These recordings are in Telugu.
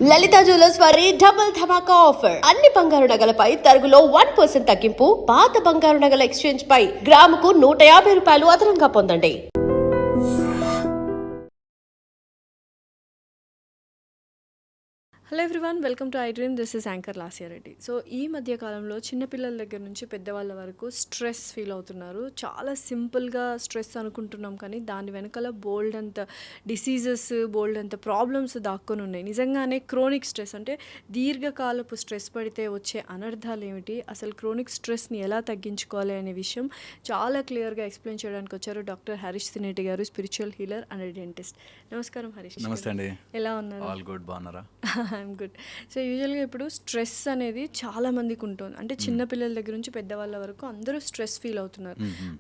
లలిత జ్యువెలర్స్ వారి డబుల్ ధమాకా ఆఫర్. అన్ని బంగారు నగలపై తరుగులో 1% తగ్గింపు. పాత బంగారు నగల ఎక్స్చేంజ్ పై గ్రాముకు 150 రూపాయలు అదనంగా పొందండి. Hello everyone, welcome to I dream. This is anchor Lasya Reddy. So ఈ మధ్య కాలంలో చిన్నపిల్లల దగ్గర నుంచి పెద్దవాళ్ళ వరకు స్ట్రెస్ ఫీల్ అవుతున్నారు. చాలా సింపుల్గా స్ట్రెస్ అనుకుంటున్నాం, కానీ దాని వెనకాల బోల్డ్ అంత డిసీజెస్, బోల్డ్ అంత ప్రాబ్లమ్స్ దాక్కొని ఉన్నాయి. నిజంగానే క్రోనిక్ స్ట్రెస్ అంటే దీర్ఘకాలపు స్ట్రెస్ పడితే వచ్చే అనర్థాలు ఏమిటి, అసలు క్రోనిక్ స్ట్రెస్ని ఎలా తగ్గించుకోవాలి అనే విషయం చాలా క్లియర్గా ఎక్స్ప్లెయిన్ చేయడానికి వచ్చారు డాక్టర్ హరీష్ తినేటి గారు, స్పిరిచువల్ హీలర్ అండ్ డెంటిస్ట్. నమస్కారం హరీష్. నమస్తే అండి. ఎలా ఉన్నారు? ఆల్ గుడ్, బాగున్నారా? I'm good. సో యూజువల్గా ఇప్పుడు స్ట్రెస్ అనేది చాలా మందికి ఉంటుంది. అంటే చిన్నపిల్లల దగ్గర నుంచి పెద్దవాళ్ళ వరకు అందరూ స్ట్రెస్ ఫీల్ అవుతున్నారు.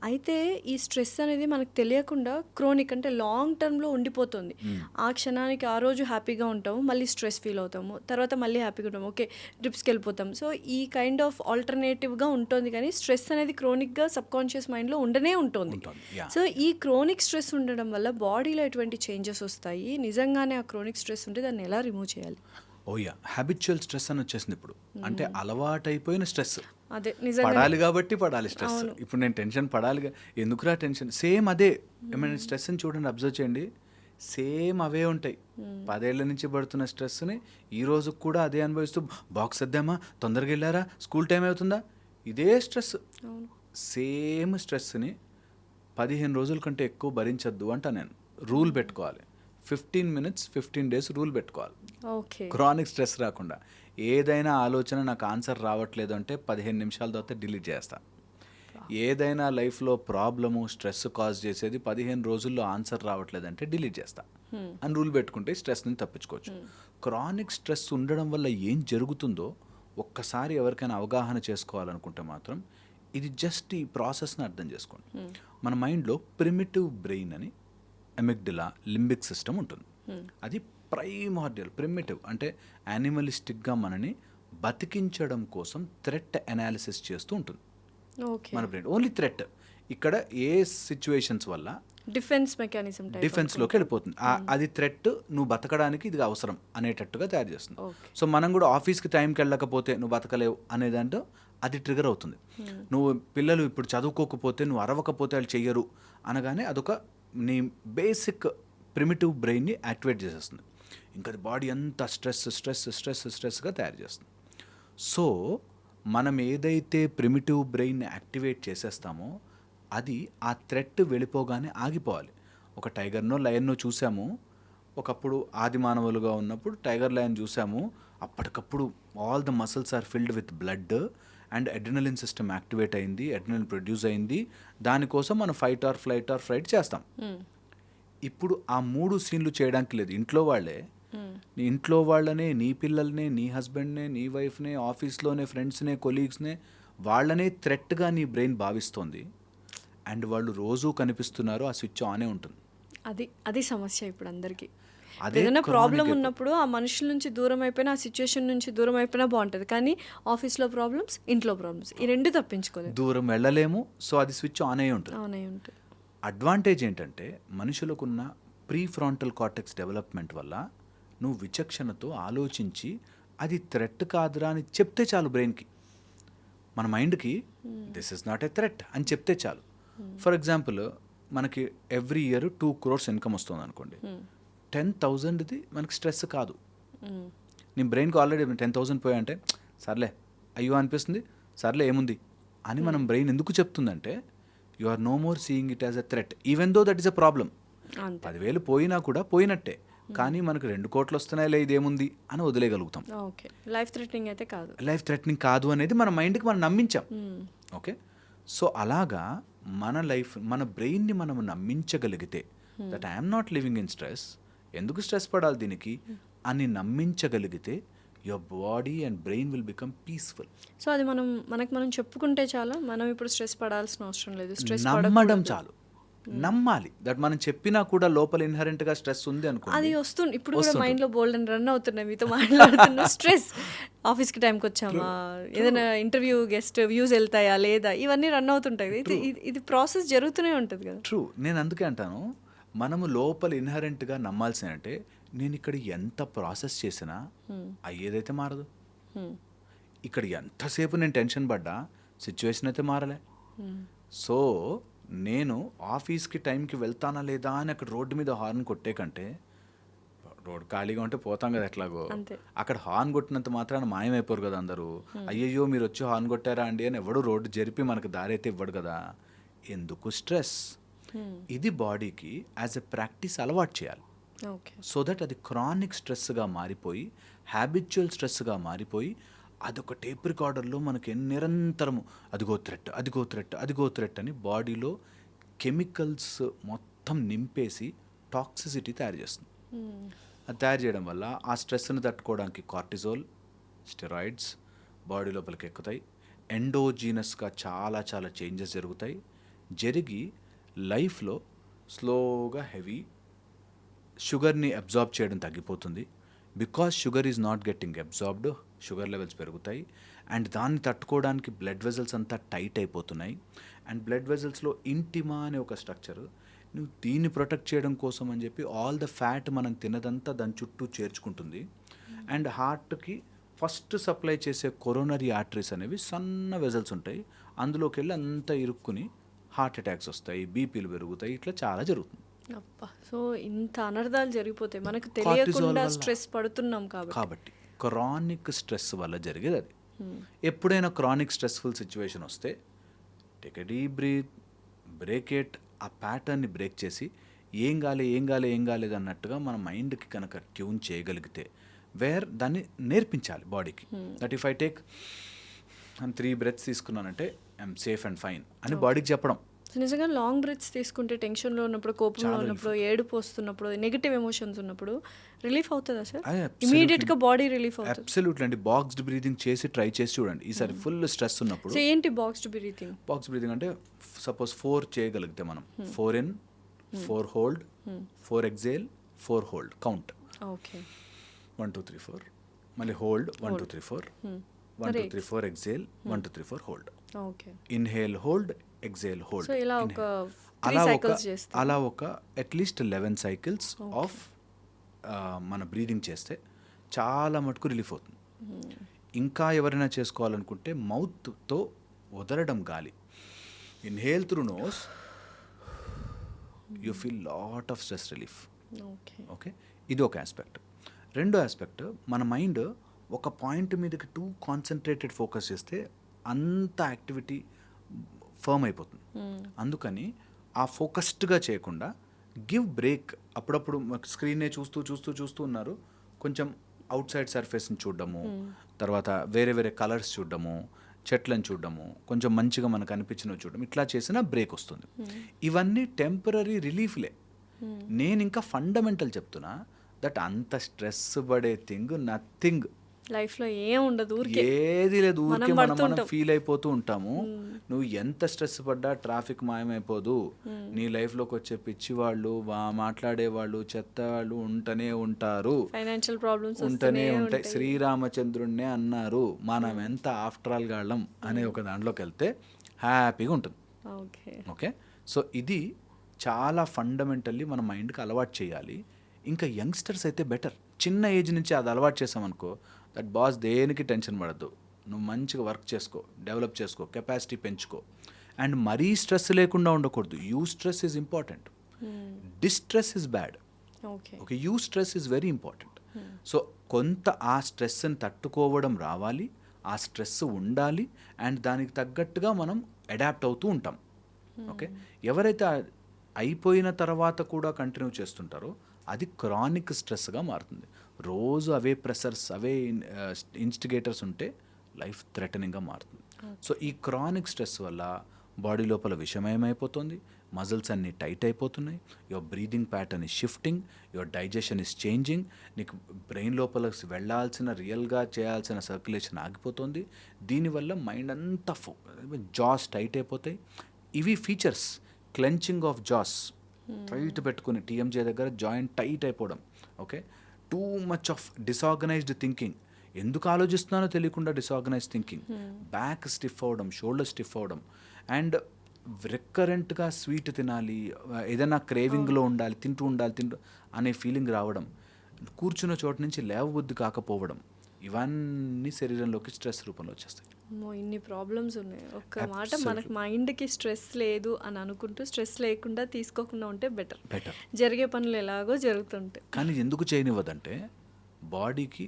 అయితే ఈ స్ట్రెస్ అనేది మనకు తెలియకుండా క్రోనిక్ అంటే లాంగ్ టర్మ్లో ఉండిపోతుంది. ఆ క్షణానికి ఆ రోజు హ్యాపీగా ఉంటాము, మళ్ళీ స్ట్రెస్ ఫీల్ అవుతాము, తర్వాత మళ్ళీ హ్యాపీగా ఉంటాము, ఓకే ట్రిప్స్కి వెళ్ళిపోతాం. సో ఈ కైండ్ ఆఫ్ ఆల్టర్నేటివ్గా ఉంటుంది, కానీ స్ట్రెస్ అనేది క్రోనిక్గా సబ్కాన్షియస్ మైండ్లో ఉండనే ఉంటుంది. సో ఈ క్రోనిక్ స్ట్రెస్ ఉండడం వల్ల బాడీలో ఎటువంటి చేంజెస్ వస్తాయి, నిజంగానే ఆ క్రోనిక్ స్ట్రెస్ ఉంటే దాన్ని ఎలా రిమూవ్ చేయాలి? ఓయా, హ్యాబిచువల్ స్ట్రెస్ అని వచ్చేసింది ఇప్పుడు. అంటే అలవాటైపోయిన స్ట్రెస్. అదే పడాలి కాబట్టి పడాలి స్ట్రెస్. ఇప్పుడు నేను టెన్షన్ పడాలిగా, ఎందుకురా టెన్షన్, సేమ్ అదే. ఏమైనా స్ట్రెస్ని చూడండి, అబ్జర్వ్ చేయండి, సేమ్ అవే ఉంటాయి. 10 ఏళ్ల నుంచి పడుతున్న స్ట్రెస్ని ఈ రోజు కూడా అదే అనుభవిస్తూ, బాక్స్ వద్దామా, తొందరగా వెళ్ళారా, స్కూల్ టైం అవుతుందా, ఇదే స్ట్రెస్. సేమ్ స్ట్రెస్ని 15 రోజుల కంటే ఎక్కువ భరించద్దు అంట. నేను రూల్ పెట్టుకోవాలి, 15 minutes 15 days రూల్ పెట్టుకోవాలి. క్రానిక్ స్ట్రెస్ రాకుండా. ఏదైనా ఆలోచన నాకు ఆన్సర్ రావట్లేదు అంటే 15 నిమిషాల తర్వాత డిలీట్ చేస్తా. ఏదైనా లైఫ్లో ప్రాబ్లము, స్ట్రెస్ కాజ్ చేసేది 15 రోజుల్లో ఆన్సర్ రావట్లేదంటే డిలీట్ చేస్తా అని రూల్ పెట్టుకుంటే స్ట్రెస్ నుంచి తప్పించుకోవచ్చు. క్రానిక్ స్ట్రెస్ ఉండడం వల్ల ఏం జరుగుతుందో ఒక్కసారి ఎవరికైనా అవగాహన చేసుకోవాలనుకుంటే మాత్రం ఇది జస్ట్ ఈ ప్రాసెస్ని అర్థం చేసుకోండి. మన మైండ్లో ప్రిమిటివ్ బ్రెయిన్ అని, ఎమిగ్డిలా, లింబిక్ సిస్టమ్ ఉంటుంది. అది ప్రైమార్డియల్, ప్రిమిటివ్ అంటే యానిమలిస్టిక్గా మనని బతికించడం కోసం థ్రెట్ అనాలిసిస్ చేస్తూ ఉంటుంది మన బ్రెయిన్. Only threat. ఇక్కడ ఏ సిచ్యువేషన్స్ వల్ల డిఫెన్స్ మెకానిజం, డిఫెన్స్లోకి వెళ్ళిపోతుంది. అది థ్రెట్, నువ్వు బతకడానికి ఇది అవసరం అనేటట్టుగా తయారు చేస్తుంది. సో మనం కూడా ఆఫీస్కి టైంకి వెళ్ళకపోతే నువ్వు బతకలేవు అనేదంటూ అది ట్రిగర్ అవుతుంది. నువ్వు పిల్లలు ఇప్పుడు చదువుకోకపోతే, నువ్వు అరవకపోతే వాళ్ళు చెయ్యరు అనగానే అదొక నీ బేసిక్ ప్రిమిటివ్ బ్రెయిన్ని యాక్టివేట్ చేసేస్తుంది. ఇంకా అది బాడీ అంతా స్ట్రెస్గా తయారు చేస్తుంది. సో మనం ఏదైతే ప్రిమిటివ్ బ్రెయిన్ని యాక్టివేట్ చేసేస్తామో అది ఆ థ్రెట్ వెళ్ళిపోగానే ఆగిపోవాలి. ఒక టైగర్నో లయన్నో చూసాము, ఒకప్పుడు ఆది మానవులుగా ఉన్నప్పుడు టైగర్ లయన్ చూసాము, అప్పటికప్పుడు all the muscles are filled with blood and adrenaline system activate అయింది, అడ్రినలిన్ ప్రొడ్యూస్ అయింది. దానికోసం మనం ఫైట్ ఆర్ ఫ్లైట్ చేస్తాం. ఇప్పుడు ఆ 3 సీన్లు చేయడానికి లేదు. ఇంట్లో వాళ్ళే, నీ ఇంట్లో వాళ్ళనే, నీ పిల్లల్నే, నీ హస్బెండ్నే, నీ వైఫ్నే, ఆఫీస్లోనే ఫ్రెండ్స్నే, కొలీగ్స్నే, వాళ్ళనే థ్రెట్గా నీ బ్రెయిన్ భావిస్తోంది. అండ్ వాళ్ళు రోజూ కనిపిస్తున్నారు, ఆ స్విచ్ ఆనే ఉంటుంది. అది సమస్య ఇప్పుడు అందరికీ. ఏదైనా ప్రాబ్లం ఉన్నప్పుడు ఆ మనుషుల నుంచి దూరం అయిపోయినా, ఆ సిచ్యువేషన్ నుంచి దూరం అయిపోయినా బాగుంటుంది, కానీ ఆఫీస్లో ప్రాబ్లమ్స్, ఇంట్లో ప్రాబ్లమ్స్, ఈ రెండు తప్పించుకోలేదు, దూరం వెళ్ళలేము. సో అది స్విచ్ ఆన్ అయి ఉంటుంది. అడ్వాంటేజ్ ఏంటంటే మనుషులకున్న ప్రీ ఫ్రాంటల్ కార్టెక్స్ డెవలప్మెంట్ వల్ల నువ్వు విచక్షణతో ఆలోచించి అది థ్రెట్ కాదురా అని చెప్తే చాలు. బ్రెయిన్కి, మన మైండ్కి this is not a threat అని చెప్తే చాలు. ఫర్ ఎగ్జాంపుల్, మనకి ఎవ్రీ ఇయర్ 2 crores ఇన్కమ్ వస్తుంది అనుకోండి. 10,000ది మనకి స్ట్రెస్ కాదు. నీ బ్రెయిన్కి ఆల్రెడీ 10,000 పోయాయంటే సర్లే అయ్యో అనిపిస్తుంది, సర్లే ఏముంది అని మనం బ్రెయిన్ ఎందుకు చెప్తుందంటే you are no more seeing it as a threat, even though that is a problem. 10,000 పోయినా కూడా పోయినట్టే, కానీ మనకు 2 కోట్లు వస్తున్నాయిలే, ఇదేముంది అని వదిలేయగలుగుతాం. లైఫ్ థ్రెటనింగ్ అయితే కాదు, లైఫ్ థ్రెటనింగ్ కాదు అనేది మన మైండ్కి మనం నమ్మించాం. ఓకే, సో అలాగా మన లైఫ్, మన బ్రెయిన్ని మనం నమ్మించగలిగితే that I'm not living in stress, ఎందుకు స్ట్రెస్ పడాలి దీనికి అని నమ్మించగలిగితే your body and brain will become peaceful. So అది మనం చెప్పుకుంటే చాలా, మనం ఇప్పుడు స్ట్రెస్ పడాల్సిన అవసరం లేదు. స్ట్రెస్ నమ్మడం చాలు, నమ్మాలి. దట్ మనం చెప్పినా కూడా లోపల ఇన్హరెంట్గా స్ట్రెస్ ఉంది అనుకో, అది వస్తుంది. ఇప్పుడు కూడా మైండ్లో బోల్డ్ అని రన్ అవుతున్నాయి, మీతో మాట్లాడుతున్న స్ట్రెస్, ఆఫీస్కి టైంకి వచ్చామా, ఏదైనా ఇంటర్వ్యూ గెస్ట్ వ్యూస్ వెళ్తాయా లేదా, ఇవన్నీ రన్ అవుతుంటాయి. ఇది ప్రాసెస్ జరుగుతూనే ఉంటుంది కదా. ట్రూ. నేను అందుకే అంటాను, మనము లోపల ఇన్హరెంట్గా నమ్మాల్సిన అంటే నేను ఇక్కడ ఎంత ప్రాసెస్ చేసినా అయ్యేదైతే మారదు. ఇక్కడ ఎంతసేపు నేను టెన్షన్ పడ్డా సిచ్యువేషన్ అయితే మారలే. సో నేను ఆఫీస్కి టైంకి వెళ్తానా లేదా అని అక్కడ రోడ్డు మీద హార్న్ కొట్టే కంటే, రోడ్ ఖాళీగా ఉంటే పోతాం కదా ఎట్లాగో, అంతే. అక్కడ హార్న్ కొట్టినంత మాత్రాన మాయమైపోరు కదా అందరూ. అయ్యయ్యో మీరు వచ్చి హార్న్ కొట్టారా అండి అని ఎవడు రోడ్డు జరిపి మనకు దారి అయితే ఇవ్వడు కదా. ఎందుకు స్ట్రెస్? ఇది బాడీకి యాజ్ ఎ ప్రాక్టీస్ అలవాటు చేయాలి. ఓకే. సో దట్ అది క్రానిక్ స్ట్రెస్గా మారిపోయి హ్యాబిచువల్ స్ట్రెస్గా మారిపోయి అదొక టేప్ రికార్డర్లో మనకి నిరంతరము అదిగో థ్రెట్ అదిగో థ్రెట్ అదిగో థ్రెట్ అని బాడీలో కెమికల్స్ మొత్తం నింపేసి టాక్సిసిటీ తయారు చేస్తుంది. అది తయారు చేయడం వల్ల ఆ స్ట్రెస్ని తట్టుకోవడానికి కార్టిజోల్, స్టెరాయిడ్స్ బాడీ లోపలికి ఎక్కుతాయి. ఎండోజీనస్గా చాలా చాలా చేంజెస్ జరుగుతాయి. జరిగి లైఫ్లో స్లోగా హెవీ షుగర్ని అబ్జార్బ్ చేయడం తగ్గిపోతుంది. Because sugar is not getting absorbed, sugar levels పెరుగుతాయి. అండ్ దాన్ని తట్టుకోవడానికి బ్లడ్ వెజల్స్ అంతా టైట్ అయిపోతున్నాయి. అండ్ బ్లడ్ వెజల్స్లో ఇంటిమా అనే ఒక స్ట్రక్చర్, నువ్వు దీన్ని ప్రొటెక్ట్ చేయడం కోసం అని చెప్పి ఆల్ ద ఫ్యాట్ మనం తినదంతా దాని చుట్టూ చేర్చుకుంటుంది. అండ్ హార్ట్కి ఫస్ట్ సప్లై చేసే కొరోనరీ ఆర్టరీస్ అనేవి సన్న వెజల్స్ ఉంటాయి. అందులోకి వెళ్ళి అంతా ఇరుక్కుని హార్ట్ అటాక్స్ వస్తాయి, బీపీలు పెరుగుతాయి, ఇట్లా చాలా జరుగుతుంది. అబ్బా, సో ఇంత అనర్థాలు జరిగిపోతాయి మనకు Cortisol తెలియకుండా వల్ల. స్ట్రెస్ పడుతున్నాం కాబట్టి క్రానిక్ స్ట్రెస్ వల్ల జరిగేది అది. ఎప్పుడైనా క్రానిక్ స్ట్రెస్ఫుల్ సిచ్యువేషన్ వస్తే take a deep breath, break it, ఆ ప్యాటర్న్ని బ్రేక్ చేసి ఏం కాలేదు అన్నట్టుగా మన మైండ్కి కనుక ట్యూన్ చేయగలిగితే, దాన్ని నేర్పించాలి బాడీకి. That if I take 3 breaths తీసుకున్నానంటే ఐఎమ్ సేఫ్ అండ్ ఫైన్ అని బాడీకి చెప్పడం. సో నిజంగా లాంగ్ బ్రెత్స్ తీసుకుంటే టెన్షన్లో ఉన్నప్పుడు, కోపంలో ఉన్నప్పుడు, ఏడుపు వస్తున్నప్పుడు, నెగిటివ్ ఎమోషన్స్ ఉన్నప్పుడు రిలీఫ్ అవుతుందా సార్? ఇమీడియట్గా బాడీ రిలీఫ్ అవుతుంది. అబ్సల్యూట్లీ అండి. బాక్స్డ్ బ్రీతింగ్ చేసి ట్రై చేసి చూడండి ఈసారి. ఫుల్ స్ట్రెస్ ఉన్నప్పుడు సో ఏంటి బాక్స్డ్ బ్రీతింగ్? బాక్స్ బ్రీతింగ్ అంటే సపోజ్ 4 చేయగలిగితే మనం 4 in, 4 hold, 4 exhale, 4 hold count. Okay. 1 2 3 4 మళ్ళీ hold 1 2 3 4 1 2 3 4 exhale 1 2 3 4 hold. Okay. Inhale hold, exhale hold. So ఇలా ఒక 3 cycles చేస్తే, అలా ఒక అట్లీస్ట్ 11 cycles ఆఫ్ మన బ్రీదింగ్ చేస్తే చాలా మటుకు రిలీఫ్ అవుతుంది. ఇంకా ఎవరైనా చేసుకోవాలనుకుంటే మౌత్తో వదలడం గాలి. Inhale through nose, you feel lot of stress relief. Okay, ఇది ఒక ఆస్పెక్ట్. రెండో ఆస్పెక్ట్, మన మైండ్ ఒక పాయింట్ మీదకి టూ కాన్సన్ట్రేటెడ్ ఫోకస్ చేస్తే అంత యాక్టివిటీ ఫర్మ్ అయిపోతుంది. అందుకని ఆ ఫోకస్డ్గా చేయకుండా గివ్ బ్రేక్. అప్పుడప్పుడు స్క్రీన్నే చూస్తూ ఉన్నారు, కొంచెం అవుట్ సైడ్ సర్ఫేస్ని చూడడము, తర్వాత వేరే కలర్స్ చూడడము, చెట్లను చూడడము, కొంచెం మంచిగా మనకు అనిపించినవి చూడడం, ఇట్లా చేసినా బ్రేక్ వస్తుంది. ఇవన్నీ టెంపరీ రిలీఫ్లే. నేను ఇంకా ఫండమెంటల్ చెప్తున్నా దట్ అంత స్ట్రెస్ పడే థింగ్ నథింగ్. లైఫ్లో ఏం ఉండదు, ఏది లేదు, ఊరికే మనం ఫీల్ అయిపోతూ ఉంటాము. నువ్వు ఎంత స్ట్రెస్ పడ్డా ట్రాఫిక్ మాయమైపోదు. నీ లైఫ్లోకి వచ్చే పిచ్చి వాళ్ళు, మాట్లాడే వాళ్ళు, చెత్త వాళ్ళు ఉంటూనే ఉంటారు, ఫైనాన్షియల్ ప్రాబ్లమ్స్ ఉంటూనే ఉంటాయి. శ్రీరామచంద్రుణ్ణే అన్నారు మనం ఎంత ఆఫ్టర్ ఆల్ గాళ్ళం అనే ఒక దాంట్లోకి వెళ్తే హ్యాపీగా ఉంటుంది. ఓకే, సో ఇది చాలా ఫండమెంటల్లీ మన మైండ్కి అలవాటు చేయాలి. ఇంకా యంగ్స్టర్స్ అయితే బెటర్. చిన్న ఏజ్ నుంచి అది అలవాటు చేసామనుకో, దట్ బాస్ దేనికి టెన్షన్ పడద్దు, నువ్వు మంచిగా వర్క్ చేసుకో, డెవలప్ చేసుకో, కెపాసిటీ పెంచుకో. అండ్ మరీ స్ట్రెస్ లేకుండా ఉండకూడదు. You stress is important, distress is bad. Okay, you stress is very important. So కొంత ఆ స్ట్రెస్ని తట్టుకోవడం రావాలి, ఆ స్ట్రెస్ ఉండాలి, అండ్ దానికి తగ్గట్టుగా మనం అడాప్ట్ అవుతూ ఉంటాం. ఓకే, ఎవరైతే అయిపోయిన తర్వాత కూడా కంటిన్యూ చేస్తుంటారో అది క్రానిక్ స్ట్రెస్గా మారుతుంది. రోజు అవే ప్రెషర్స్, అవే ఇన్స్టిగేటర్స్ ఉంటే లైఫ్ థ్రెటనింగ్గా మారుతుంది. సో ఈ క్రానిక్ స్ట్రెస్ వల్ల బాడీ లోపల విషమయమైపోతుంది, మజిల్స్ అన్నీ టైట్ అయిపోతున్నాయి, your breathing pattern is shifting, your digestion is changing, నీకు బ్రెయిన్ లోపల వెళ్ళాల్సిన రియల్గా చేయాల్సిన సర్క్యులేషన్ ఆగిపోతుంది. దీనివల్ల మైండ్ అంతా జాస్ టైట్ అయిపోతాయి. ఇవి features. Clenching of jaws, tight పెట్టుకుని టీఎంజే దగ్గర జాయింట్ టైట్ అయిపోవడం. Okay, too much of disorganised thinking, ఎందుకు ఆలోచిస్తున్నానో తెలియకుండా డిసార్గనైజ్డ్ థింకింగ్, బ్యాక్ స్టిఫ్ అవ్వడం, షోల్డర్ స్టిఫ్ అవ్వడం, అండ్ రికరెంట్గా స్వీట్ తినాలి, ఏదైనా క్రేవింగ్లో ఉండాలి, తింటూ అనే ఫీలింగ్ రావడం. కూర్చున్న చోటు నుంచి లేవబుద్ధి కాకపోవడం, ఇవన్నీ శరీరంలోకి స్ట్రెస్ రూపంలో వచ్చేస్తాయి. అమ్మో, ఇన్ని ప్రాబ్లమ్స్ ఉన్నాయి. ఒక్క మాట, మనకు మైండ్కి స్ట్రెస్ లేదు అని అనుకుంటూ స్ట్రెస్ లేకుండా తీసుకోకుండా ఉంటే బెటర్. జరిగే పనులు ఎలాగో జరుగుతుంటాయి. కానీ ఎందుకు చేయనివ్వదంటే బాడీకి,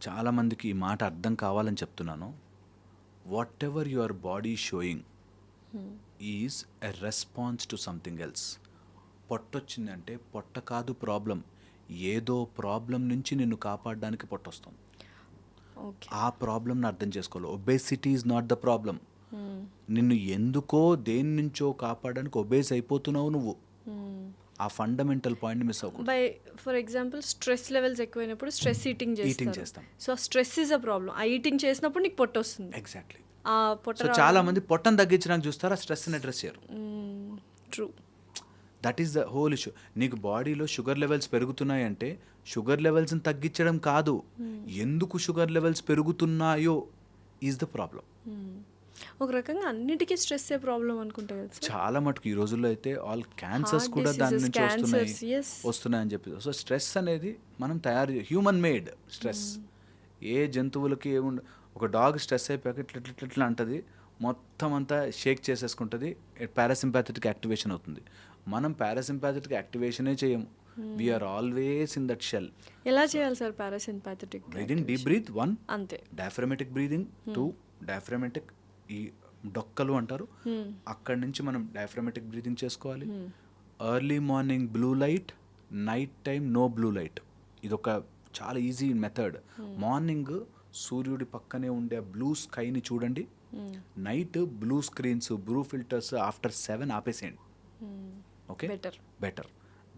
చాలామందికి ఈ మాట అర్థం కావాలని చెప్తున్నాను, whatever your body showing is a response to something else. పొట్టొచ్చిందంటే పొట్ట కాదు ప్రాబ్లం, ఏదో ప్రాబ్లం నుంచి నిన్ను కాపాడడానికి పొట్టొస్తుంది. ఆ ప్రాబ్లంని అర్థం చేసుకోవాలి. Obesity is not the problem. నిన్ను ఎందుకో దేని నుంచో కాపాడడానికి ఒబేస్ అయిపోతున్నావు నువ్వు. ఆ ఫండమెంటల్ పాయింట్ మిస్ అవ్వకూడదు. By for example stress levels ఎక్కువైనప్పుడు స్ట్రెస్ ఈటింగ్ చేస్తాం. So stress is a problem. ఆ ఈటింగ్ చేసినప్పుడు నీకు పొట్ట వస్తుంది. ఎగ్జాక్ట్లీ. ఆ పొట్ట సో చాలా మంది పొట్టను తగ్గించడానికి చూస్తారు, ఆ స్ట్రెస్ని అడ్రస్ చేయరు. True. That is the whole issue. నీకు బాడీలో షుగర్ లెవెల్స్ పెరుగుతున్నాయంటే షుగర్ లెవెల్స్ని తగ్గించడం కాదు, ఎందుకు షుగర్ లెవెల్స్ పెరుగుతున్నాయో ఈజ్ ద ప్రాబ్లం. ఒక రకంగా అన్నిటికీ స్ట్రెస్ ఏ ప్రాబ్లం అనుకుంటా కదా. చాలా మటుకు ఈ రోజుల్లో అయితే ఆల్ క్యాన్సర్స్ కూడా దాని నుంచి వస్తున్నాయని చెప్పి. సో స్ట్రెస్ అనేది మనం హ్యూమన్ మేడ్ స్ట్రెస్. ఏ జంతువులకి ఏముండ, ఒక డాగ్ స్ట్రెస్ అయిపోయాక ఇట్లా అంటది, మొత్తం అంతా షేక్ చేసేసుకుంటుంది, పారాసింపాథెటిక్ యాక్టివేషన్ అవుతుంది. మనం పారాసింపాథెటిక్ యాక్టివేషనే చేయము, we're always in that shell. ఎలా చేయాలి sir parasympathetic breathing? Deep breath 1, అంతే. డయాఫ్రమాటిక్ బ్రీదింగ్ 2, డయాఫ్రమాటిక్ ఈ డొక్కలు అంటారు, అక్కడి నుంచి మనం డయాఫ్రమాటిక్ బ్రీదింగ్ చేసుకోవాలి. Early morning blue light, night time no blue light. ఇదొక చాలా ఈజీ మెథడ్. మార్నింగ్ సూర్యుడి పక్కనే ఉండే బ్లూ స్కైని చూడండి, night blue screens, blue filters after 7 ఆపేసేయండి. Okay, better.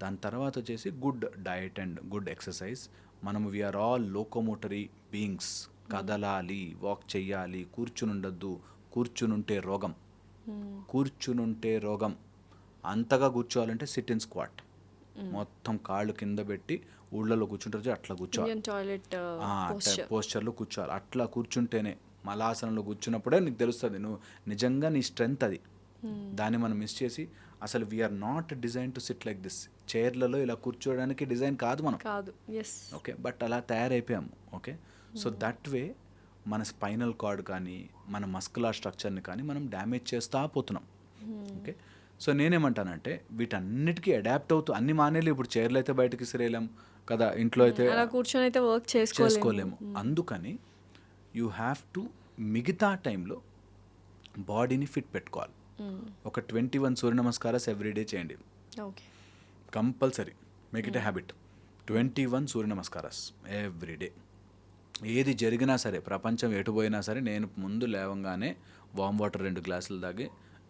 దాని తర్వాత వచ్చేసి good diet and good exercise. మనం వీఆర్ ఆల్ లోకోమోటరీ బీయింగ్స్. కదలాలి, వాక్ చెయ్యాలి, కూర్చునుండద్దు. కూర్చునుంటే రోగం. అంతగా కూర్చోవాలంటే సిట్ ఇన్ స్క్వాట్, మొత్తం కాళ్ళు కింద పెట్టి ఊళ్ళలో కూర్చుంటారు అట్లా కూర్చోవాలి, పోస్చర్లో కూర్చోవాలి. అట్లా కూర్చుంటేనే, మలాసనంలో కూర్చున్నప్పుడే నీకు తెలుస్తుంది నువ్వు నిజంగా నీ స్ట్రెంగ్త్ అది. దాన్ని మనం మిస్ చేసి, అసలు we're not design to sit like this. చైర్లలో ఇలా కూర్చోవడానికి డిజైన్ కాదు మనం. ఓకే, బట్ అలా తయారైపోయాము. ఓకే, సో దట్ వే మన స్పైనల్ కార్డ్ కానీ మన మస్కులర్ స్ట్రక్చర్ని కానీ మనం డ్యామేజ్ చేస్తూ పోతున్నాం. ఓకే, సో నేనేమంటానంటే వీటన్నిటికీ అడాప్ట్ అవుతూ అన్ని మానేలు. ఇప్పుడు చైర్లో అయితే బయటకి ఇసిరేయలేం కదా, ఇంట్లో అయితే కూర్చొని అయితే వర్క్ చేసుకోలేము. అందుకని యూ హ్యావ్ టు మిగతా టైంలో బాడీని ఫిట్ పెట్టుకోవాలి. ఒక 21 సూర్య నమస్కారాలు ఎవ్రీడే చేయండి, compulsory. Make it a habit. 21 సూర్య నమస్కారాలు ఎవ్రీడే. ఏది జరిగినా సరే, ప్రపంచం ఎటుపోయినా సరే, నేను ముందు లేవంగానే వామ్ వాటర్ 2 గ్లాసులు తాగి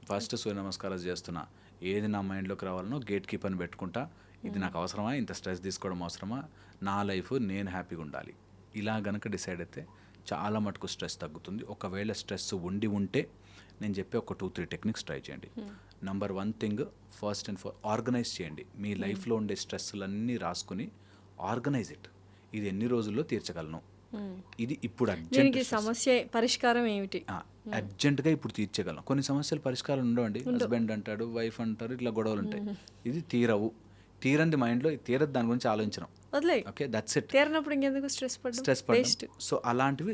ఫస్ట్ సూర్య నమస్కారాలు చేస్తున్నా. ఏది నా మైండ్లోకి రావాలనో గేట్ కీపర్ని పెట్టుకుంటా. ఇది నాకు అవసరమా, ఇంత స్ట్రెస్ తీసుకోవడం అవసరమా, నా లైఫ్ నేను హ్యాపీగా ఉండాలి, ఇలా గనక డిసైడ్ అయితే చాలా మటుకు స్ట్రెస్ తగ్గుతుంది. ఒకవేళ స్ట్రెస్ ఉంటే నేను చెప్పే ఒక 2-3 టెక్నిక్స్ ట్రై చేయండి. Number 1 thing, first and organise చేయండి. మీ లైఫ్లో ఉండే స్ట్రెస్లన్నీ రాసుకుని ఆర్గనైజ్ ఇట్. ఇది ఎన్ని రోజుల్లో తీర్చగలను, ఇది ఇప్పుడు సమస్య పరిష్కారం ఏమిటి, అర్జెంటుగా ఇప్పుడు తీర్చగలను. కొన్ని సమస్యలు పరిష్కారం ఉండవండి. హస్బెండ్ అంటాడు, వైఫ్ అంటారు, ఇట్లా గొడవలు ఉంటాయి. ఇది తీరంది మైండ్లో తీరదు, దాని గురించి ఆలోచించడం. Okay, that's it. స్ట్రెస్ పడడం. సో అలాంటివి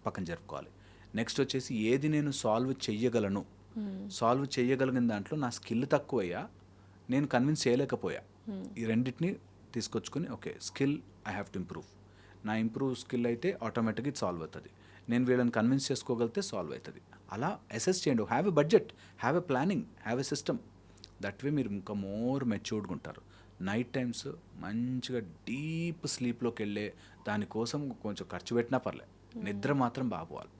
పక్కన జరుపుకోవాలి. నెక్స్ట్ వచ్చేసి, ఏది నేను సాల్వ్ చెయ్యగలిగిన దాంట్లో నా స్కిల్ తక్కువయ్యా, నేను కన్విన్స్ చేయలేకపోయా, ఈ రెండింటిని తీసుకొచ్చుకొని okay skill I have to improve. నా ఇంప్రూవ్ స్కిల్ అయితే ఆటోమేటిక్గా ఇది సాల్వ్ అవుతుంది. నేను వీళ్ళని కన్విన్స్ చేసుకోగలిగితే సాల్వ్ అవుతుంది. అలా అసెస్ చేయండి. Have a budget, have a planning, have a system. That way మీరు ఇంకా మోర్ మెచ్యూర్డ్గా ఉంటారు. నైట్ టైమ్స్ మంచిగా డీప్ స్లీప్లోకి వెళ్ళే దానికోసం కొంచెం ఖర్చు పెట్టినా పర్లేదు, నిద్ర మాత్రం బాగోవాలి.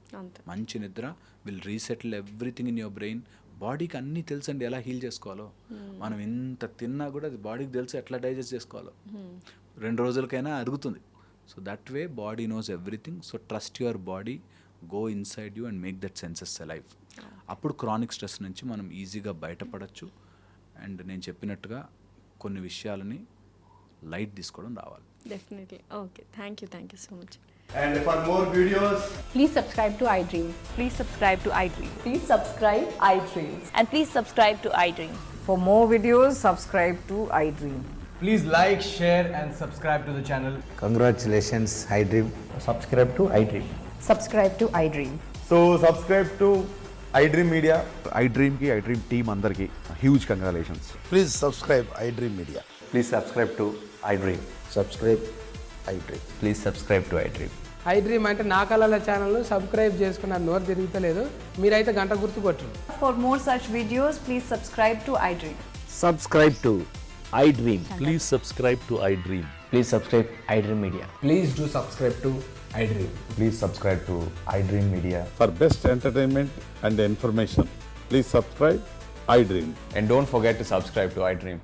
మంచి నిద్ర will resettle everything in your brain. బాడీకి అన్నీ తెలుసండి ఎలా హీల్ చేసుకోవాలో. మనం ఎంత తిన్నా కూడా అది బాడీకి తెలుసు ఎట్లా డైజెస్ట్ చేసుకోవాలో. 2 రోజులకైనా అరుగుతుంది. So that way body knows everything. So trust your body, go inside you and make that senses alive. అప్పుడు క్రానిక్ స్ట్రెస్ నుంచి మనం ఈజీగా బయటపడచ్చు. అండ్ నేను చెప్పినట్టుగా కొన్ని విషయాలని లైట్ తీసుకోవడం రావాలి. Definitely. Okay, thank you so much. And for more videos, please subscribe to iDream. Please subscribe to iDream. Please subscribe iDream. And please subscribe to iDream. For more videos, subscribe to iDream. Please like, share, and subscribe to the channel. Congratulations, iDream. Subscribe to iDream. Subscribe to iDream. So subscribe to iDream Media. iDream की iDream team अंदर की huge congratulations. Please subscribe iDream Media. Please subscribe to iDream. Subscribe iDream. Please subscribe to iDream. iDream అంటే నా కళల ఛానల్ సబ్స్క్రైబ్ చేసుకున్న నోరు తిరుగుతలేదు మీరైతే గంట గుర్తు కొట్టండి. For more such videos, please subscribe to iDream. Subscribe to iDream. Please subscribe to iDream. Please subscribe iDream Media. Please do subscribe to iDream. Please subscribe to iDream Media. For best entertainment and information, please subscribe iDream. And don't forget to subscribe to iDream.